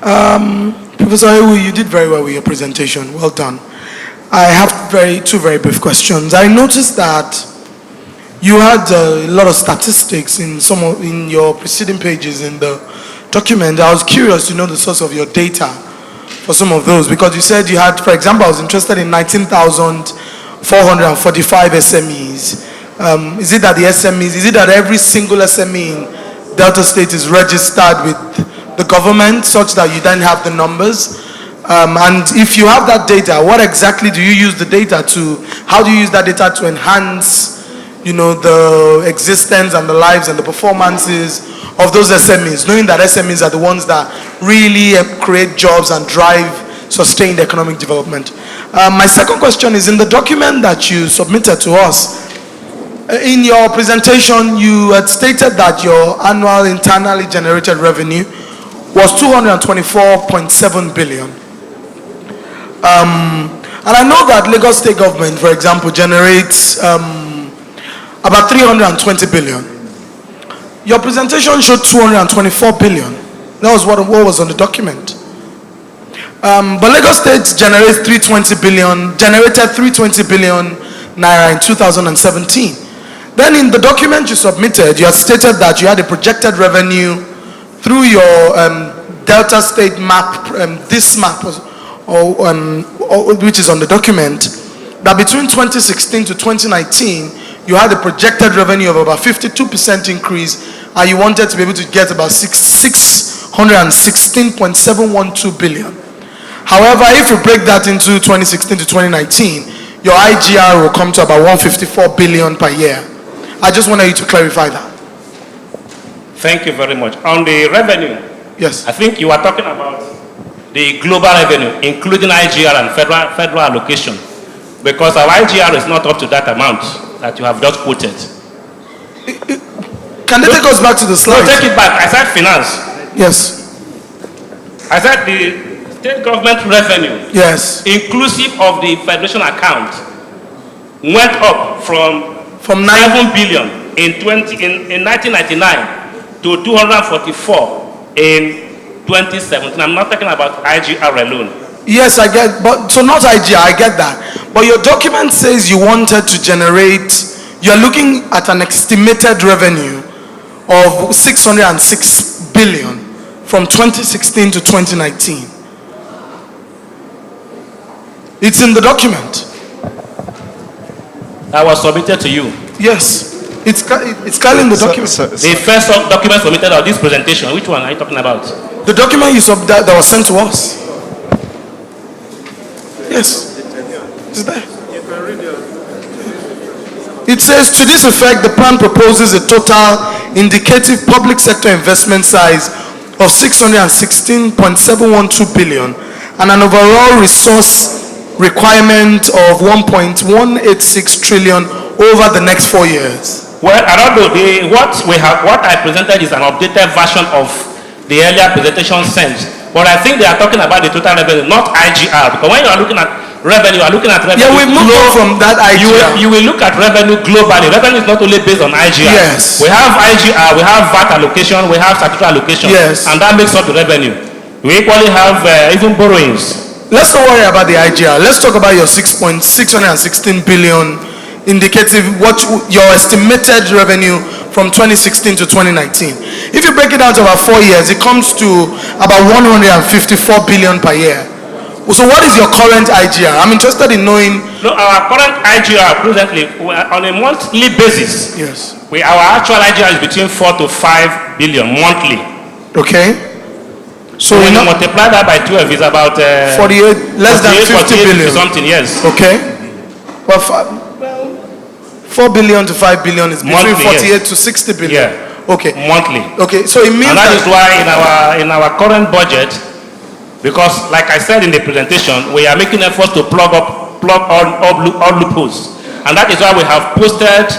Professor Ewu, you did very well with your presentation. Well done. I have two very brief questions. I noticed that you had a lot of statistics in your preceding pages in the document. I was curious to know the source of your data for some of those, because you said you had, for example, I was interested in 19,445 SMEs. Is it that every single SME in Delta State is registered with the government such that you then have the numbers? And if you have that data, what exactly do you use the data to? How do you use that data to enhance, the existence and the lives and the performances of those SMEs, knowing that SMEs are the ones that really create jobs and drive sustained economic development? My second question is, in the document that you submitted to us, in your presentation, you had stated that your annual internally generated revenue was 224.7 billion. And I know that Lagos State government, for example, generates about 320 billion. Your presentation showed 224 billion. That was what was on the document. But Lagos State generated 320 billion naira in 2017. Then in the document you submitted, you had stated that you had a projected revenue through your Delta State map, this map, which is on the document, that between 2016 to 2019, you had a projected revenue of about 52% increase, and you wanted to be able to get about 616.712 billion. However, if you break that into 2016 to 2019, your IGR will come to about 154 billion per year. I just wanted you to clarify that. Thank you very much. On the revenue, yes, I think you are talking about the global revenue, including IGR and federal allocation, because our IGR is not up to that amount that you have just quoted. Can they take us back to the slide? No, take it back. I said finance. Yes. I said the state government revenue, yes, inclusive of the federation account, went up from 7 billion in 1999 to 244 in 2017. I'm not talking about IGR alone. Yes, I get, but so not IGR, I get that. But your document says you wanted to generate, you're looking at an estimated revenue of 606 billion from 2016 to 2019. It's in the document. That was submitted to you. Yes. It's clearly in the document. The first document submitted of this presentation, which one are you talking about? The document that was sent to us. Yes. It's there. It says, to this effect, the plan proposes a total indicative public sector investment size of 616.712 billion and an overall resource requirement of 1.186 trillion over the next 4 years. Well, I don't know. What I presented is an updated version of the earlier presentation sent. But I think they are talking about the total revenue, not IGR. Because when you are looking at revenue, you are looking at revenue. Yeah, we've moved on from that IGR. You will look at revenue globally. Revenue is not only based on IGR. Yes. We have IGR, we have VAT allocation, we have statutory allocation. Yes. And that makes up the revenue. We equally have even borrowings. Let's not worry about the IGR. Let's talk about your 616 billion indicative, what your estimated revenue from 2016 to 2019. If you break it down to about 4 years, it comes to about 154 billion per year. So what is your current IGR? I'm interested in knowing. No, our current IGR presently, on a monthly basis, yes, our actual IGR is between 4 to 5 billion monthly. Okay. So when you multiply that by 12, it's about 48, less than 50 billion. Something, yes. Okay. Well, 4 billion to 5 billion is between monthly, 48 to 60 billion. Yeah. Okay. Monthly. Okay. So it means and that is why in our current budget, because like I said in the presentation, we are making efforts to plug all loopholes, and that is why we have posted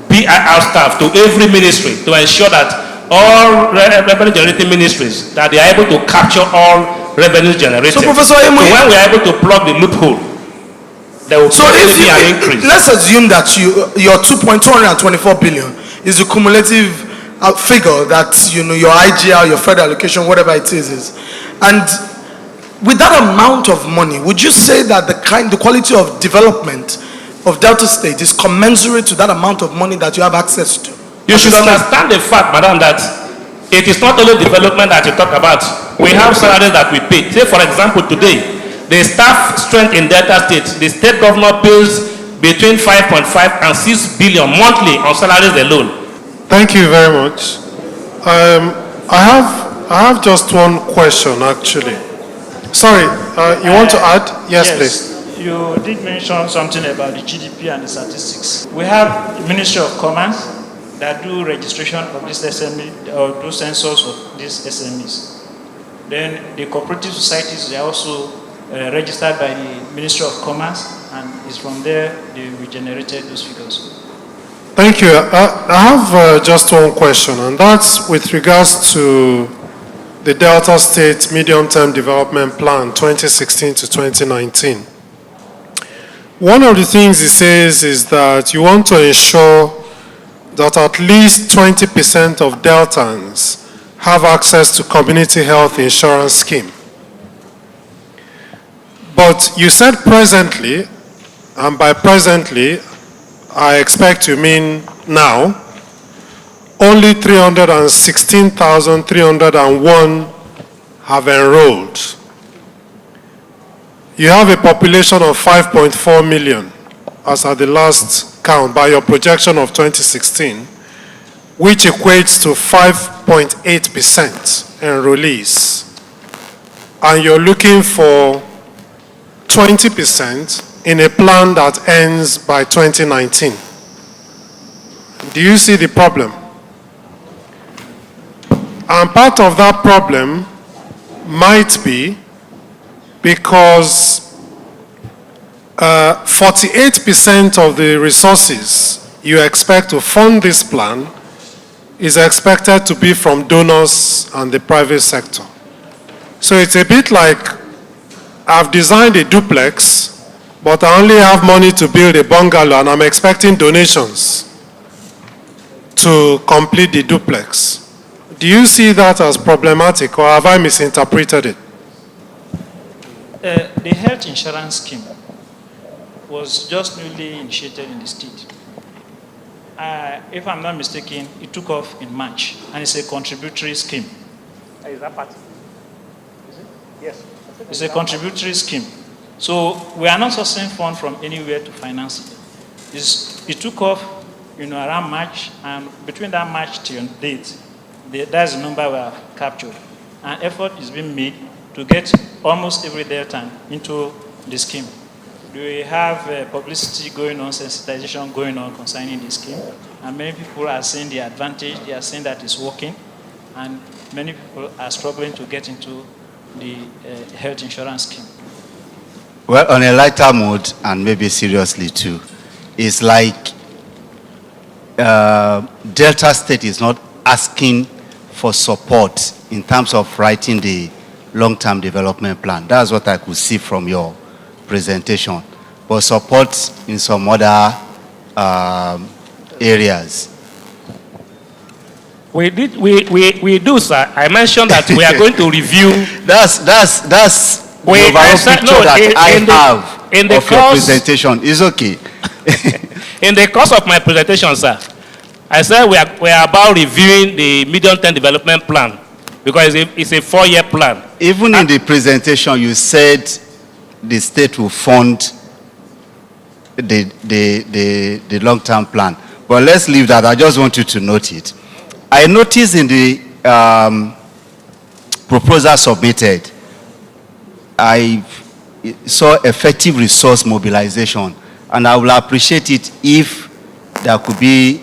BIR staff to every ministry to ensure that all revenue generating ministries, that they are able to capture all revenue generated. So Professor Emu, so when we are able to plug the loophole, there will be an increase. Let's assume that your 2.224 billion is the cumulative figure that your IGR, your federal allocation, whatever it is. And with that amount of money, would you say that the quality of development of Delta State is commensurate to that amount of money that you have access to? You should understand the fact, madam, that it is not only development that you talk about. We have salaries that we pay. Say, for example, today, the staff strength in Delta State, the state governor pays between 5.5 and 6 billion monthly on salaries alone. Thank you very much. I have just one question, actually. Sorry, you want to add? Yes, please. You did mention something about the GDP and the statistics. We have the Ministry of Commerce that do registration of this SME or do census of these SMEs. Then the cooperative societies, they are also registered by the Ministry of Commerce, and it's from there we generated those figures. Thank you. I have just one question, and that's with regards to the Delta State Medium-Term Development Plan 2016 to 2019. One of the things it says is that you want to ensure that at least 20% of Deltans have access to community health insurance scheme. But you said presently, and by presently, I expect you mean now, only 316,301 have enrolled. You have a population of 5.4 million, as at the last count by your projection of 2016, which equates to 5.8% enrollees. And you're looking for 20% in a plan that ends by 2019. Do you see the problem? And part of that problem might be because 48% of the resources you expect to fund this plan is expected to be from donors and the private sector. So it's a bit like I've designed a duplex, but I only have money to build a bungalow and I'm expecting donations to complete the duplex. Do you see that as problematic, or have I misinterpreted it? The health insurance scheme was just newly initiated in the state. If I'm not mistaken, it took off in March, and it's a contributory scheme. Is that part? Is it? Yes. It's a contributory scheme. So we are not sourcing funds from anywhere to finance it. It took off, around March, and between that March till date, that's the number we have captured. An effort is being made to get almost every Delta into the scheme. We have publicity going on, sensitization going on concerning the scheme, and many people are seeing the advantage, they are seeing that it's working, and many people are struggling to get into the health insurance scheme. Well, on a lighter mood, and maybe seriously too, it's like Delta State is not asking for support in terms of writing the long-term development plan. That's what I could see from your presentation. But support in some other areas. We do, sir. I mentioned that we are going to review. That's the overall picture in your presentation. It's okay. In the course of my presentation, sir, I said we are about reviewing the medium-term development plan because it's a 4-year plan. Even in the presentation, you said the state will fund the long-term plan. But let's leave that. I just want you to note it. I noticed in the proposal submitted, I saw effective resource mobilization, and I will appreciate it if there could be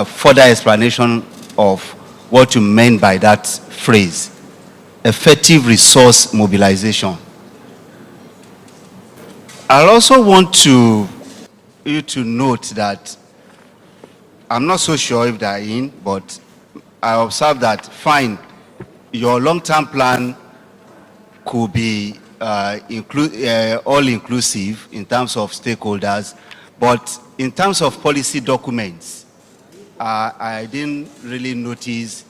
further explanation of what you meant by that phrase, effective resource mobilization. I also want you to note that I'm not so sure if they're in, but I observed that, fine, your long-term plan could be all-inclusive in terms of stakeholders, but in terms of policy documents, I didn't really notice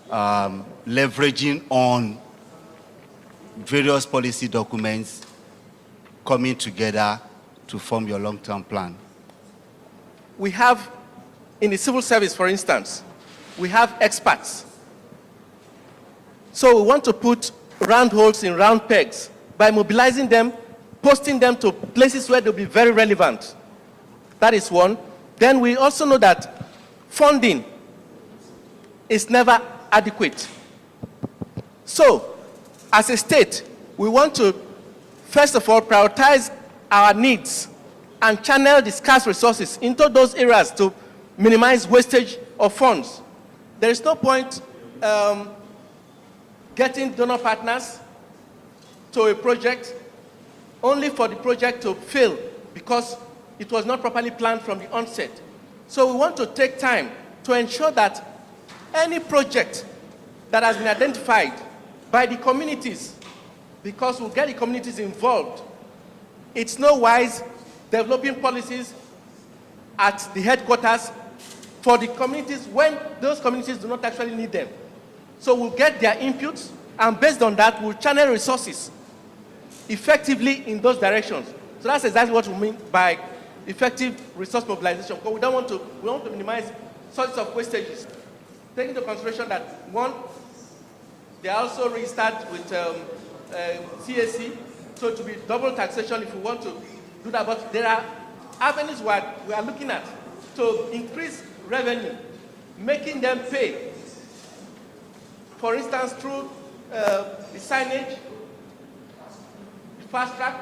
leveraging on various policy documents coming together to form your long-term plan? We have, in the civil service, for instance, we have experts. So we want to put round holes in round pegs by mobilizing them, posting them to places where they'll be very relevant. That is one. Then we also know that funding is never adequate. So, as a state, we want to, first of all, prioritize our needs and channel the scarce resources into those areas to minimize wastage of funds. There is no point getting donor partners to a project only for the project to fail because it was not properly planned from the onset. So we want to take time to ensure that any project that has been identified by the communities, because we'll get the communities involved, it's no wise developing policies at the headquarters for the communities when those communities do not actually need them. So we'll get their inputs, and based on that, we'll channel resources effectively in those directions. So that's exactly what we mean by effective resource mobilization. Because we want to minimize sources of wastages. Take into consideration that, one, they are also registered with CAC, so it will be double taxation if we want to do that. But there are avenues where we are looking at to increase revenue, making them pay. For instance, through the signage, fast track,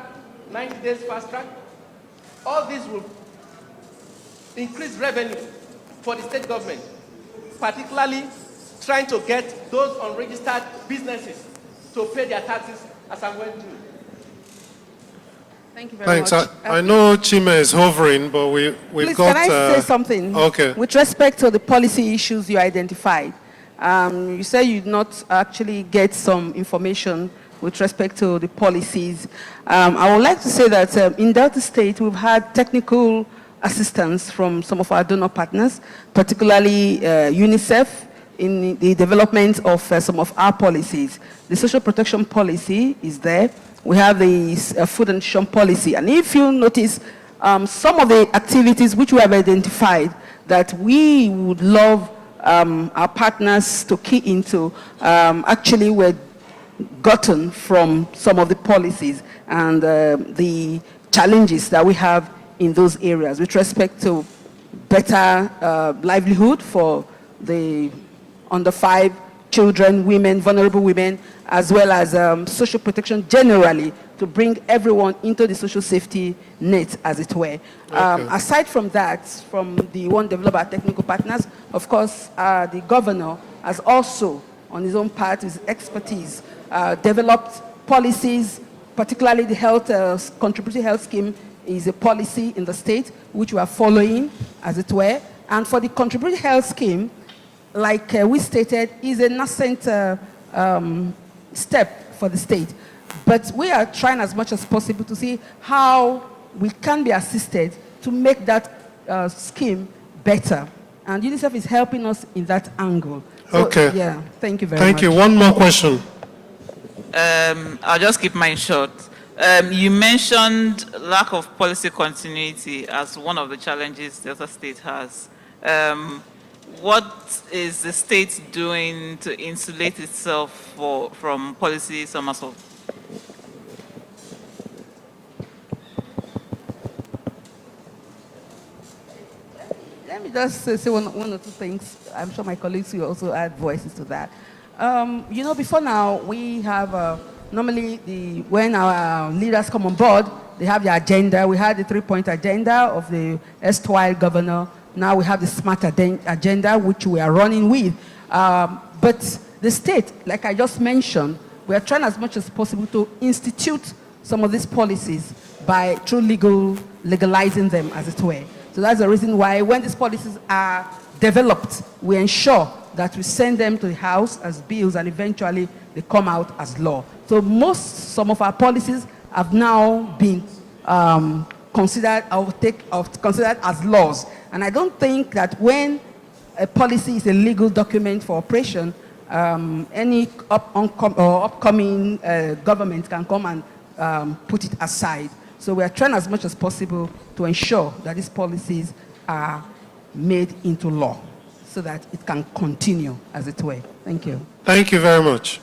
90 days fast track. All these will increase revenue for the state government, particularly trying to get those unregistered businesses to pay their taxes as and when due. Thank you very Thanks. much. I know Chima is hovering, but we've Please, got... can I say something? Okay. With respect to the policy issues you identified, you say you did not actually get some information with respect to the policies. I would like to say that in Delta State, we've had technical assistance from some of our donor partners, particularly UNICEF, in the development of some of our policies. The social protection policy is there. We have the food and nutrition policy. And if you notice, some of the activities which we have identified that we would love our partners to key into actually were gotten from some of the policies and the challenges that we have in those areas with respect to better livelihood for the under 5 children, women, vulnerable women, as well as social protection generally to bring everyone into the social safety net, as it were. Okay. Aside from that, from the one developed by technical partners, of course, the governor has also, on his own part, his expertise, developed policies, particularly the health contributory health scheme is a policy in the state which we are following, as it were. And for the contributory health scheme, like we stated, is a nascent step for the state. But we are trying as much as possible to see how we can be assisted to make that scheme better. And UNICEF is helping us in that angle. So, Okay. yeah, thank you very much. Thank you. One more question. I'll just keep mine short. You mentioned lack of policy continuity as one of the challenges Delta State has. What is the state doing to insulate itself from policy somersault? Let me just say one or two things. I'm sure my colleagues will also add voices to that. You know, before now, we have normally when our leaders come on board, they have the agenda. We had the 3-point agenda of the erstwhile governor. Now we have the smart agenda, which we are running with. But the state, like I just mentioned, we are trying as much as possible to institute some of these policies through legalizing them, as it were. So that's the reason why when these policies are developed, we ensure that we send them to the House as bills and eventually they come out as law. So some of our policies have now been considered as laws. And I don't think that when a policy is a legal document for operation, any upcoming government can come and put it aside. So we are trying as much as possible to ensure that these policies are made into law so that it can continue as it were. Thank you. Thank you very much.